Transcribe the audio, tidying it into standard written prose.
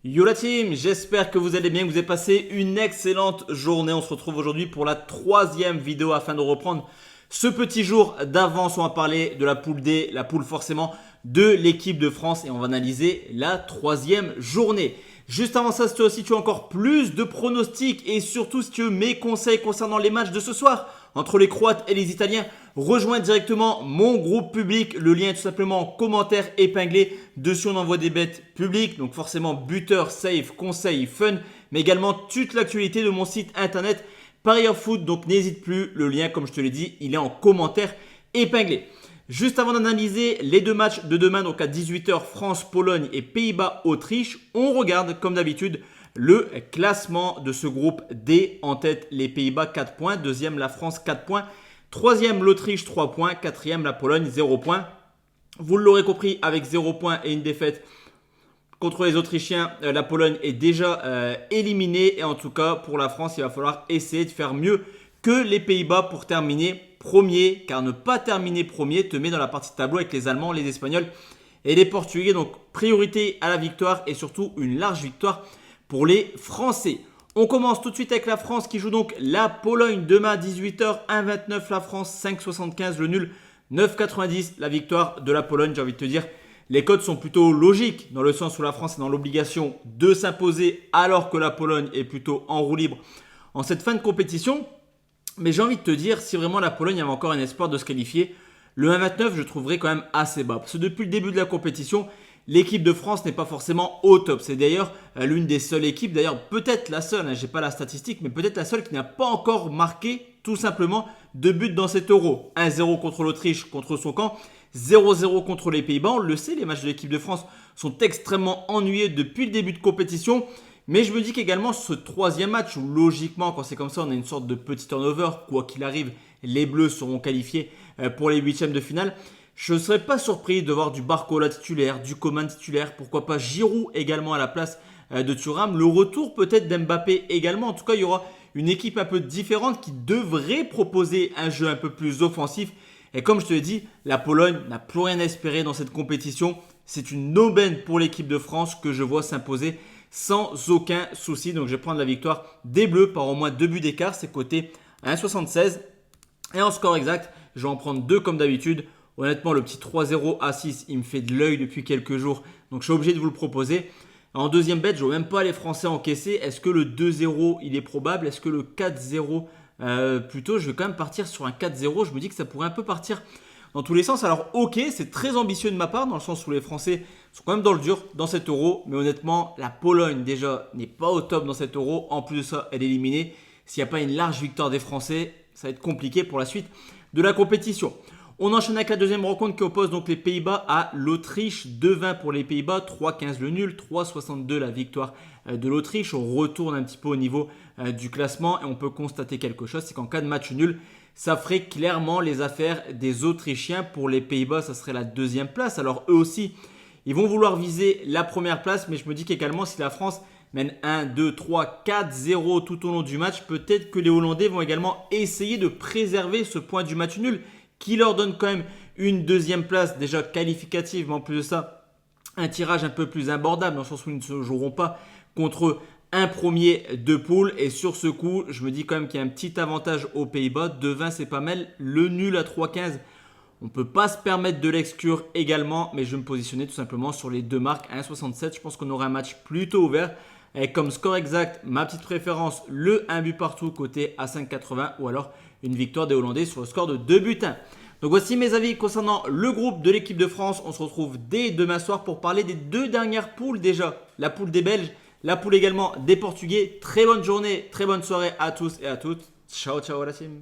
Yo la team, j'espère que vous allez bien, que vous avez passé une excellente journée. On se retrouve aujourd'hui pour la troisième vidéo afin de reprendre ce petit jour d'avance. On va parler de la poule D, la poule forcément de l'équipe de France et on va analyser la troisième journée. Juste avant ça, si tu as encore plus de pronostics et surtout si tu veux mes conseils concernant les matchs de ce soir entre les Croates et les Italiens, rejoins directement mon groupe public. Le lien est tout simplement en commentaire épinglé. Dessus, on envoie des bêtes publiques. Donc forcément, buteur, save, conseils, fun. Mais également toute l'actualité de mon site internet Parieur Foot. Donc n'hésite plus. Le lien, comme je te l'ai dit, il est en commentaire épinglé. Juste avant d'analyser les deux matchs de demain, donc à 18h, France-Pologne et Pays-Bas-Autriche, on regarde comme d'habitude le classement de ce groupe D. En tête, les Pays-Bas 4 points, deuxième la France 4 points, troisième l'Autriche 3 points, quatrième la Pologne 0 points. Vous l'aurez compris, avec 0 points et une défaite contre les Autrichiens, la Pologne est déjà éliminée. Et en tout cas, pour la France, il va falloir essayer de faire mieux que les Pays-Bas pour terminer premier. Car ne pas terminer premier te met dans la partie de tableau avec les Allemands, les Espagnols et les Portugais. Donc priorité à la victoire et surtout une large victoire pour les Français. On commence tout de suite avec la France qui joue donc la Pologne demain à 18h, 1,29 la France, 5,75 le nul, 9,90 la victoire de la Pologne. J'ai envie de te dire, les codes sont plutôt logiques dans le sens où la France est dans l'obligation de s'imposer alors que la Pologne est plutôt en roue libre en cette fin de compétition. Mais j'ai envie de te dire, si vraiment la Pologne avait encore un espoir de se qualifier, le 1,29 je trouverais quand même assez bas. Parce que depuis le début de la compétition, l'équipe de France n'est pas forcément au top. C'est d'ailleurs l'une des seules équipes, d'ailleurs peut-être la seule, je n'ai pas la statistique, mais peut-être la seule qui n'a pas encore marqué tout simplement de but dans cet euro. 1-0 contre l'Autriche, contre son camp, 0-0 contre les Pays-Bas. On le sait, les matchs de l'équipe de France sont extrêmement ennuyeux depuis le début de compétition. Mais je me dis qu'également ce troisième match, où logiquement quand c'est comme ça on a une sorte de petit turnover, quoi qu'il arrive, les Bleus seront qualifiés pour les huitièmes de finale. Je ne serais pas surpris de voir du Barcola titulaire, du Coman titulaire, pourquoi pas Giroud également à la place de Thuram. Le retour peut-être d'Mbappé également. En tout cas, il y aura une équipe un peu différente qui devrait proposer un jeu un peu plus offensif. Et comme je te l'ai dit, la Pologne n'a plus rien à espérer dans cette compétition. C'est une aubaine pour l'équipe de France que je vois s'imposer sans aucun souci. Donc je vais prendre la victoire des Bleus par au moins 2 buts d'écart. C'est coté à 1,76. Et en score exact, je vais en prendre 2 comme d'habitude. Honnêtement, le petit 3-0 à 6, il me fait de l'œil depuis quelques jours. Donc, je suis obligé de vous le proposer. En deuxième bet, je ne vois même pas les Français encaisser. Est-ce que le 2-0, il est probable? Est-ce que le 4-0 plutôt, je vais quand même partir sur un 4-0. Je me dis que ça pourrait un peu partir dans tous les sens. Alors, ok, c'est très ambitieux de ma part, dans le sens où les Français sont quand même dans le dur dans cet euro. Mais honnêtement, la Pologne, déjà, n'est pas au top dans cet euro. En plus de ça, elle est éliminée. S'il n'y a pas une large victoire des Français, ça va être compliqué pour la suite de la compétition. On enchaîne avec la deuxième rencontre qui oppose donc les Pays-Bas à l'Autriche. 2-20 pour les Pays-Bas, 3-15 le nul, 3-62 la victoire de l'Autriche. On retourne un petit peu au niveau du classement et on peut constater quelque chose, c'est qu'en cas de match nul, ça ferait clairement les affaires des Autrichiens. Pour les Pays-Bas, ça serait la deuxième place. Alors eux aussi, ils vont vouloir viser la première place, mais je me dis qu'également si la France mène 1, 2, 3, 4-0 tout au long du match, peut-être que les Hollandais vont également essayer de préserver ce point du match nul, qui leur donne quand même une deuxième place déjà qualificative, mais en plus de ça, un tirage un peu plus abordable, dans le sens où ils ne se joueront pas contre un premier de poule. Et sur ce coup, je me dis quand même qu'il y a un petit avantage aux Pays-Bas. 2-20, c'est pas mal. Le nul à 3-15, on ne peut pas se permettre de l'exclure également, mais je vais me positionner tout simplement sur les deux marques à 1,67. Je pense qu'on aura un match plutôt ouvert. Et comme score exact, ma petite préférence, le 1 but partout côté à 5,80 ou alors une victoire des Hollandais sur le score de 2 buts 1. Donc voici mes avis concernant le groupe de l'équipe de France. On se retrouve dès demain soir pour parler des deux dernières poules déjà. La poule des Belges, la poule également des Portugais. Très bonne journée, très bonne soirée à tous et à toutes. Ciao, ciao la team.